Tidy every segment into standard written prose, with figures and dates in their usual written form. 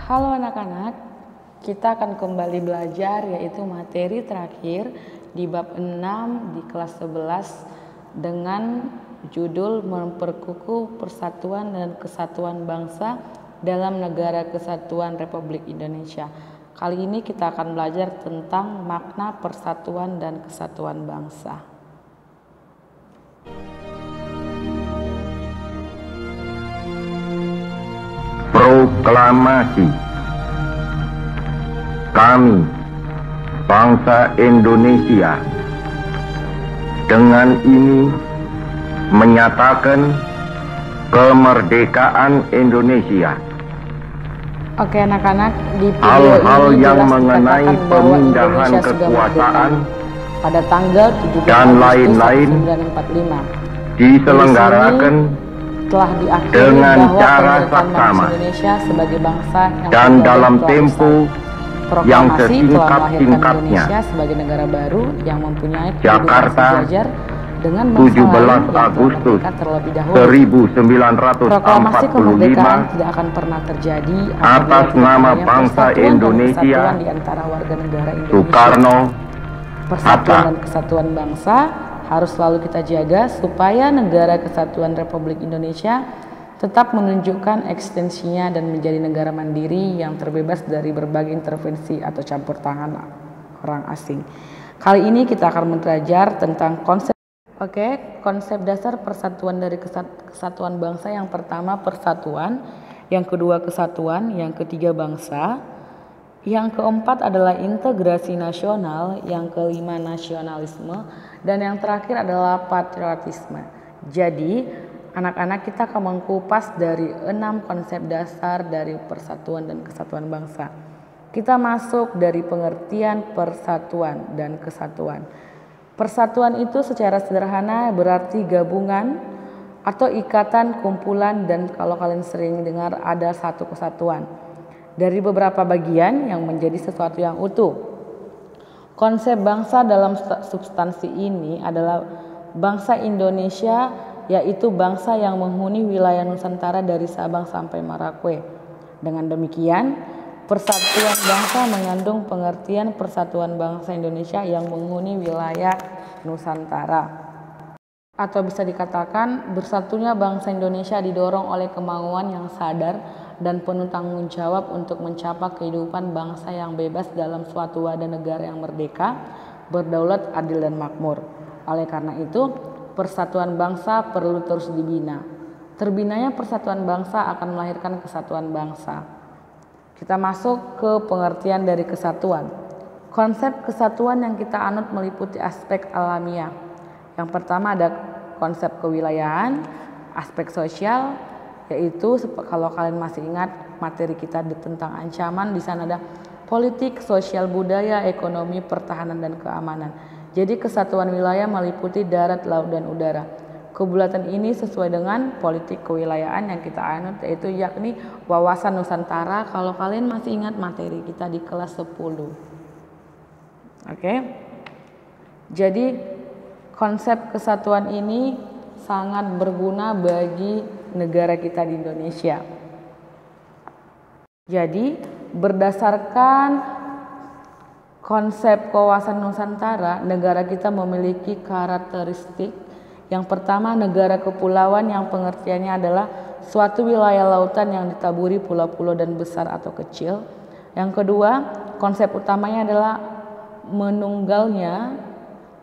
Halo anak-anak, kita akan kembali belajar yaitu materi terakhir di bab 6 di kelas 11 dengan judul Memperkukuh Persatuan dan Kesatuan Bangsa dalam Negara Kesatuan Republik Indonesia. Kali ini kita akan belajar tentang makna persatuan dan kesatuan bangsa. Proklamasi. Kami, bangsa Indonesia, dengan ini menyatakan kemerdekaan Indonesia. Oke anak-anak, di video Hal-hal ini yang jelas mengenai dikatakan bahwa pemindahan Indonesia sudah kekuasaan merdeka pada tanggal 17 dan Agustus lain-lain 1945. diselenggarakan Telah diakhiri dengan bahwa cara kemerdekaan bangsa saksama Indonesia sebagai bangsa yang dan berdaulat dalam telah tempo usai. yang Proklamasi telah melahirkan sesingkat-singkatnya. Indonesia sebagai negara baru yang mempunyai Jakarta, kedudukan sejajar dengan bangsa 17 lain yang telah Agustus merdeka terlebih dahulu. 1945 Proklamasi kemerdekaan tidak akan pernah terjadi atas apabila nama tidak bangsa persatuan dan Indonesia, kesatuan di antara warga negara Indonesia. Soekarno, Persatuan Hatta. dan kesatuan bangsa harus selalu kita jaga supaya negara kesatuan Republik Indonesia tetap menunjukkan ekstensinya dan menjadi negara mandiri yang terbebas dari berbagai intervensi atau campur tangan orang asing. Kali ini kita akan belajar tentang konsep konsep dasar persatuan dari kesatuan bangsa. Yang pertama persatuan, yang kedua kesatuan, yang ketiga bangsa, yang keempat adalah integrasi nasional, yang kelima nasionalisme, dan yang terakhir adalah patriotisme. Jadi anak-anak, kita akan mengupas dari 6 konsep dasar dari persatuan dan kesatuan bangsa. Kita masuk dari pengertian persatuan dan kesatuan. Persatuan itu secara sederhana berarti gabungan atau ikatan, kumpulan, dan kalau kalian sering dengar ada satu kesatuan dari beberapa bagian yang menjadi sesuatu yang utuh. Konsep bangsa dalam substansi ini adalah bangsa Indonesia, yaitu bangsa yang menghuni wilayah Nusantara dari Sabang sampai Merauke. Dengan demikian, persatuan bangsa mengandung pengertian persatuan bangsa Indonesia yang menghuni wilayah Nusantara. Atau bisa dikatakan, bersatunya bangsa Indonesia didorong oleh kemauan yang sadar dan penuh tanggung jawab untuk mencapai kehidupan bangsa yang bebas dalam suatu wadah negara yang merdeka, berdaulat, adil, dan makmur. Oleh karena itu, persatuan bangsa perlu terus dibina. Terbinanya persatuan bangsa akan melahirkan kesatuan bangsa. Kita masuk ke pengertian dari kesatuan. Konsep kesatuan yang kita anut meliputi aspek alamiah. Yang pertama ada konsep kewilayahan, aspek sosial, yaitu kalau kalian masih ingat materi kita tentang ancaman, di sana ada politik, sosial, budaya, ekonomi, pertahanan, dan keamanan. Jadi kesatuan wilayah meliputi darat, laut, dan udara. Kebulatan ini sesuai dengan politik kewilayahan yang kita anut, yaitu yakni wawasan Nusantara. Kalau kalian masih ingat materi kita di kelas 10. Jadi konsep kesatuan ini sangat berguna bagi negara kita di Indonesia. Jadi berdasarkan konsep kawasan Nusantara, negara kita memiliki karakteristik. Yang pertama, negara kepulauan yang pengertiannya adalah suatu wilayah lautan yang ditaburi pulau-pulau dan besar atau kecil. Yang kedua, konsep utamanya adalah menunggalnya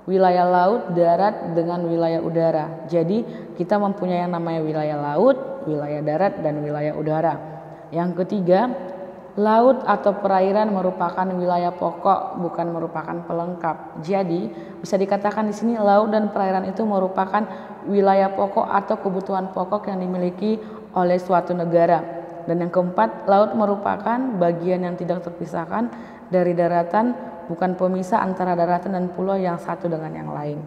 wilayah laut, darat, dengan wilayah udara. Jadi kita mempunyai yang namanya wilayah laut, wilayah darat, dan wilayah udara. Yang ketiga, laut atau perairan merupakan wilayah pokok, bukan merupakan pelengkap. Jadi bisa dikatakan di sini laut dan perairan itu merupakan wilayah pokok atau kebutuhan pokok yang dimiliki oleh suatu negara. Dan yang keempat, laut merupakan bagian yang tidak terpisahkan dari daratan, bukan pemisah antara daratan dan pulau yang satu dengan yang lain.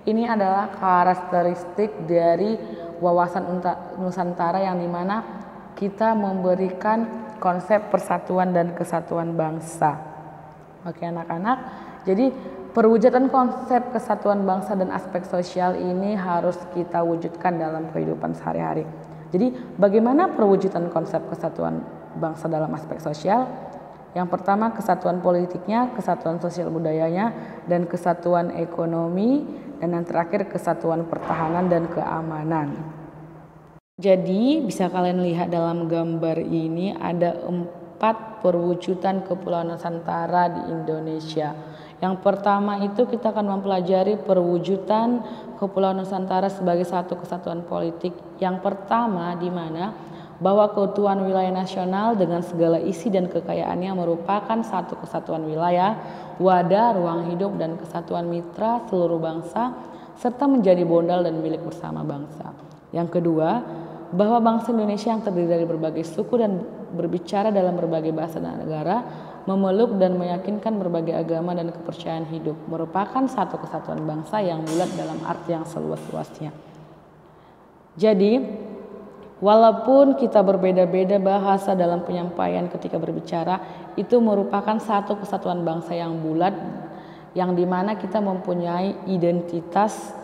Ini adalah karakteristik dari wawasan Nusantara yang dimana kita memberikan konsep persatuan dan kesatuan bangsa. Anak-anak, jadi perwujudan konsep kesatuan bangsa dan aspek sosial ini harus kita wujudkan dalam kehidupan sehari-hari. Jadi bagaimana perwujudan konsep kesatuan bangsa dalam aspek sosial. Yang pertama kesatuan politiknya, kesatuan sosial budayanya, dan kesatuan ekonomi, dan yang terakhir kesatuan pertahanan dan keamanan. Jadi bisa kalian lihat dalam gambar ini ada 4 perwujudan Kepulauan Nusantara di Indonesia. Yang pertama itu kita akan mempelajari perwujudan Kepulauan Nusantara sebagai satu kesatuan politik. Yang pertama di mana bahwa keutuhan wilayah nasional dengan segala isi dan kekayaannya merupakan satu kesatuan wilayah, wadah, ruang hidup, dan kesatuan mitra seluruh bangsa, serta menjadi modal dan milik bersama bangsa. Yang kedua, bahwa bangsa Indonesia yang terdiri dari berbagai suku dan berbicara dalam berbagai bahasa dan negara, memeluk dan meyakinkan berbagai agama dan kepercayaan hidup, merupakan satu kesatuan bangsa yang bulat dalam arti yang seluas-luasnya. Jadi, walaupun kita berbeda-beda bahasa dalam penyampaian ketika berbicara, itu merupakan satu kesatuan bangsa yang bulat, yang dimana kita mempunyai identitas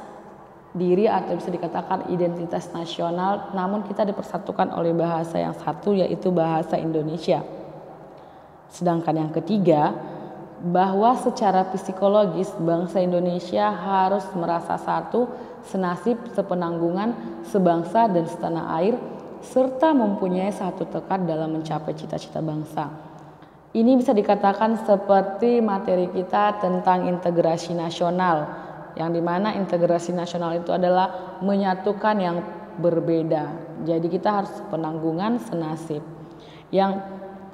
diri atau bisa dikatakan identitas nasional, namun kita dipersatukan oleh bahasa yang satu, yaitu bahasa Indonesia. Sedangkan yang ketiga, bahwa secara psikologis bangsa Indonesia harus merasa satu, senasib, sepenanggungan, sebangsa dan setanah air, serta mempunyai satu tekad dalam mencapai cita-cita bangsa. Ini bisa dikatakan seperti materi kita tentang integrasi nasional, yang dimana integrasi nasional itu adalah menyatukan yang berbeda. Jadi kita harus sepenanggungan, senasib. Yang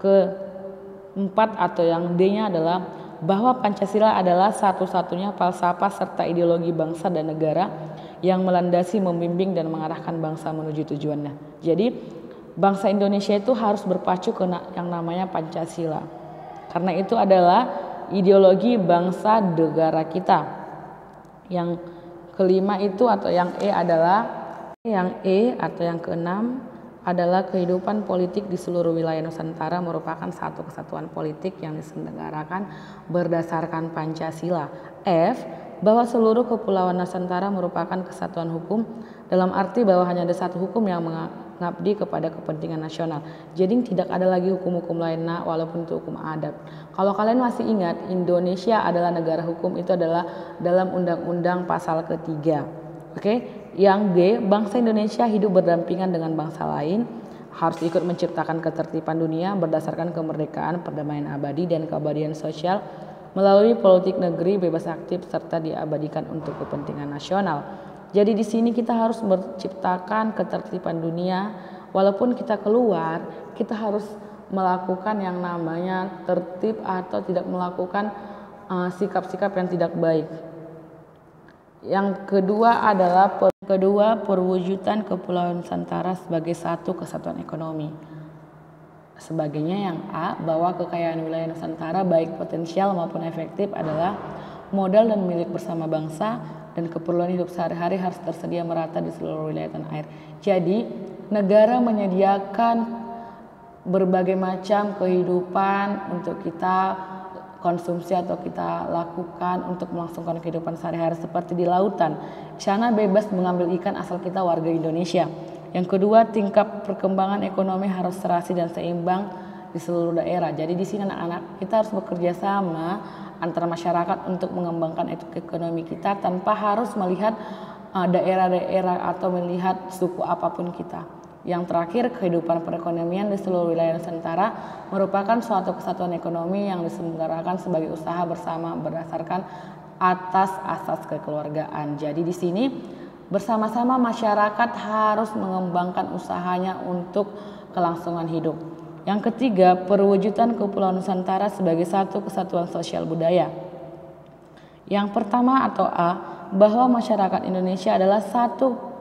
keempat atau yang D-nya adalah bahwa Pancasila adalah satu-satunya falsafah serta ideologi bangsa dan negara yang melandasi, membimbing, dan mengarahkan bangsa menuju tujuannya. Jadi bangsa Indonesia itu harus berpacu ke yang namanya Pancasila, karena itu adalah ideologi bangsa negara kita. Yang kelima itu atau yang E atau yang keenam adalah kehidupan politik di seluruh wilayah Nusantara merupakan satu kesatuan politik yang diselenggarakan berdasarkan Pancasila. F, bahwa seluruh kepulauan Nusantara merupakan kesatuan hukum dalam arti bahwa hanya ada satu hukum yang mengabdi kepada kepentingan nasional. Jadi tidak ada lagi hukum-hukum lainnya walaupun itu hukum adat. Kalau kalian masih ingat, Indonesia adalah negara hukum, itu adalah dalam Undang-Undang pasal ketiga. Oke, yang G, bangsa Indonesia hidup berdampingan dengan bangsa lain, harus ikut menciptakan ketertiban dunia berdasarkan kemerdekaan, perdamaian abadi, dan keabadian sosial melalui politik negeri bebas aktif serta diabadikan untuk kepentingan nasional. Jadi di sini kita harus menciptakan ketertiban dunia, walaupun kita keluar, kita harus melakukan yang namanya tertib atau tidak melakukan sikap-sikap yang tidak baik. Yang kedua adalah perwujudan Kepulauan Nusantara sebagai satu kesatuan ekonomi. Sebagainya yang A, bahwa kekayaan wilayah Nusantara baik potensial maupun efektif adalah modal dan milik bersama bangsa, dan keperluan hidup sehari-hari harus tersedia merata di seluruh wilayah tanah air. Jadi negara menyediakan berbagai macam kehidupan untuk kita konsumsi atau kita lakukan untuk melangsungkan kehidupan sehari-hari seperti di lautan. Di sana bebas mengambil ikan asal kita warga Indonesia. Yang kedua, tingkat perkembangan ekonomi harus serasi dan seimbang di seluruh daerah. Jadi di sini anak-anak kita harus bekerja sama antara masyarakat untuk mengembangkan ekonomi kita tanpa harus melihat daerah-daerah atau melihat suku apapun kita. Yang terakhir, kehidupan perekonomian di seluruh wilayah Nusantara merupakan suatu kesatuan ekonomi yang diselenggarakan sebagai usaha bersama berdasarkan atas asas kekeluargaan. Jadi di sini bersama-sama masyarakat harus mengembangkan usahanya untuk kelangsungan hidup. Yang ketiga, perwujudan Kepulauan Nusantara sebagai satu kesatuan sosial budaya. Yang pertama atau A, bahwa masyarakat Indonesia adalah satu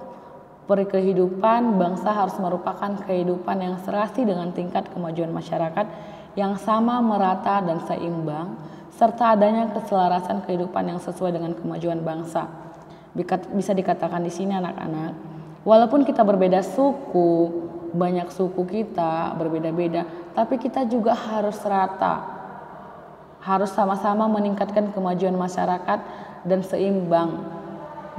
kehidupan bangsa harus merupakan kehidupan yang serasi dengan tingkat kemajuan masyarakat yang sama, merata, dan seimbang, serta adanya keselarasan kehidupan yang sesuai dengan kemajuan bangsa. Bisa dikatakan di sini anak-anak, walaupun kita berbeda suku, banyak suku kita berbeda-beda, tapi kita juga harus rata, harus sama-sama meningkatkan kemajuan masyarakat dan seimbang.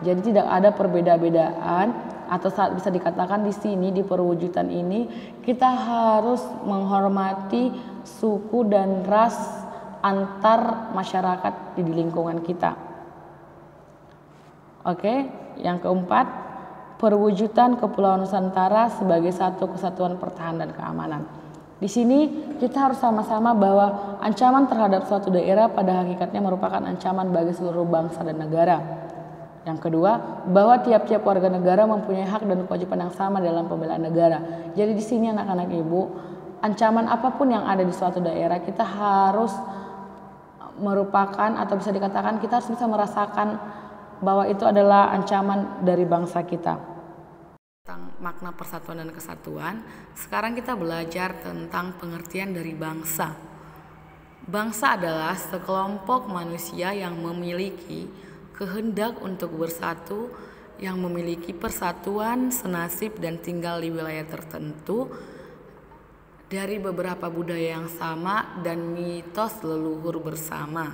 Jadi tidak ada perbeda-bedaan atau bisa dikatakan di sini di perwujudan ini kita harus menghormati suku dan ras antar masyarakat di lingkungan kita. Oke, yang keempat, perwujudan Kepulauan Nusantara sebagai satu kesatuan pertahanan dan keamanan. Di sini kita harus sama-sama bahwa ancaman terhadap suatu daerah pada hakikatnya merupakan ancaman bagi seluruh bangsa dan negara. Yang kedua, bahwa tiap-tiap warga negara mempunyai hak dan kewajiban yang sama dalam pembelaan negara. Jadi di sini anak-anak ibu, ancaman apapun yang ada di suatu daerah kita harus merupakan atau bisa dikatakan kita harus bisa merasakan bahwa itu adalah ancaman dari bangsa kita. Tentang makna persatuan dan kesatuan, sekarang kita belajar tentang pengertian dari bangsa. Bangsa adalah sekelompok manusia yang memiliki kehendak untuk bersatu, yang memiliki persatuan senasib dan tinggal di wilayah tertentu, dari beberapa budaya yang sama dan mitos leluhur bersama.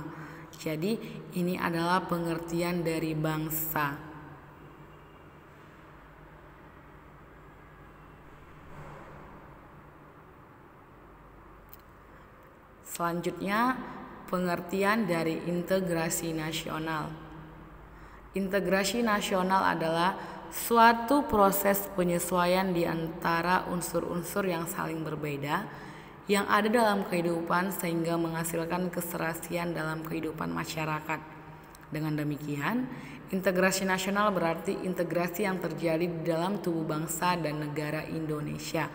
Jadi ini adalah pengertian dari bangsa. Selanjutnya, pengertian dari integrasi nasional. Integrasi nasional adalah suatu proses penyesuaian di antara unsur-unsur yang saling berbeda yang ada dalam kehidupan sehingga menghasilkan keserasian dalam kehidupan masyarakat. Dengan demikian, integrasi nasional berarti integrasi yang terjadi di dalam tubuh bangsa dan negara Indonesia.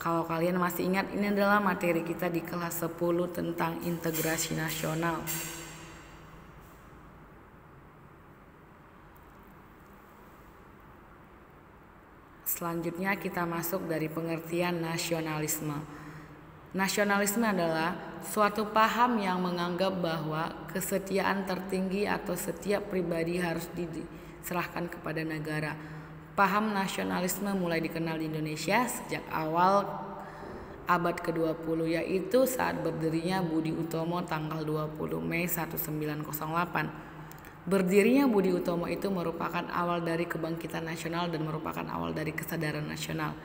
Kalau kalian masih ingat, ini adalah materi kita di kelas 10 tentang integrasi nasional. Selanjutnya kita masuk dari pengertian nasionalisme. Nasionalisme adalah suatu paham yang menganggap bahwa kesetiaan tertinggi atau setiap pribadi harus diserahkan kepada negara. Paham nasionalisme mulai dikenal di Indonesia sejak awal abad ke-20, yaitu saat berdirinya Budi Utomo tanggal 20 Mei 1908. Berdirinya Budi Utomo itu merupakan awal dari kebangkitan nasional dan merupakan awal dari kesadaran nasional.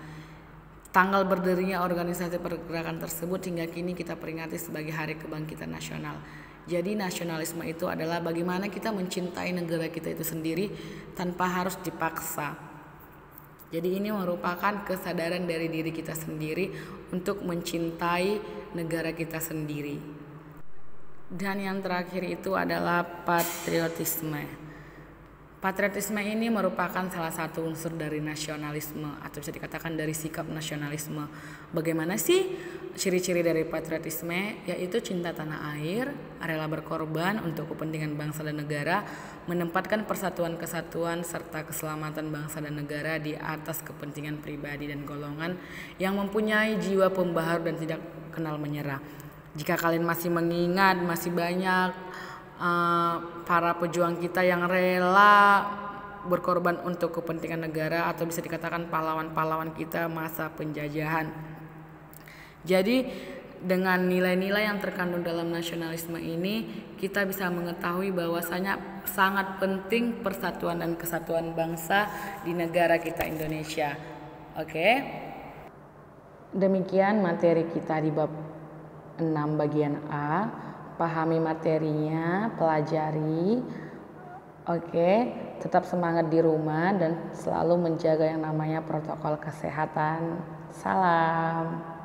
Tanggal berdirinya organisasi pergerakan tersebut hingga kini kita peringati sebagai Hari Kebangkitan Nasional. Jadi nasionalisme itu adalah bagaimana kita mencintai negara kita itu sendiri tanpa harus dipaksa. Jadi ini merupakan kesadaran dari diri kita sendiri untuk mencintai negara kita sendiri. Dan yang terakhir itu adalah patriotisme. Patriotisme ini merupakan salah satu unsur dari nasionalisme atau bisa dikatakan dari sikap nasionalisme. Bagaimana sih ciri-ciri dari patriotisme? Yaitu cinta tanah air, rela berkorban untuk kepentingan bangsa dan negara, menempatkan persatuan kesatuan serta keselamatan bangsa dan negara di atas kepentingan pribadi dan golongan yang mempunyai jiwa pembaharu dan tidak kenal menyerah. Jika kalian masih mengingat, masih banyak para pejuang kita yang rela berkorban untuk kepentingan negara atau bisa dikatakan pahlawan-pahlawan kita masa penjajahan. Jadi dengan nilai-nilai yang terkandung dalam nasionalisme ini kita bisa mengetahui bahwasanya sangat penting persatuan dan kesatuan bangsa di negara kita Indonesia. Oke. Demikian materi kita di bab 6 bagian A. Pahami materinya, pelajari. Oke, tetap semangat di rumah dan selalu menjaga yang namanya protokol kesehatan. Salam.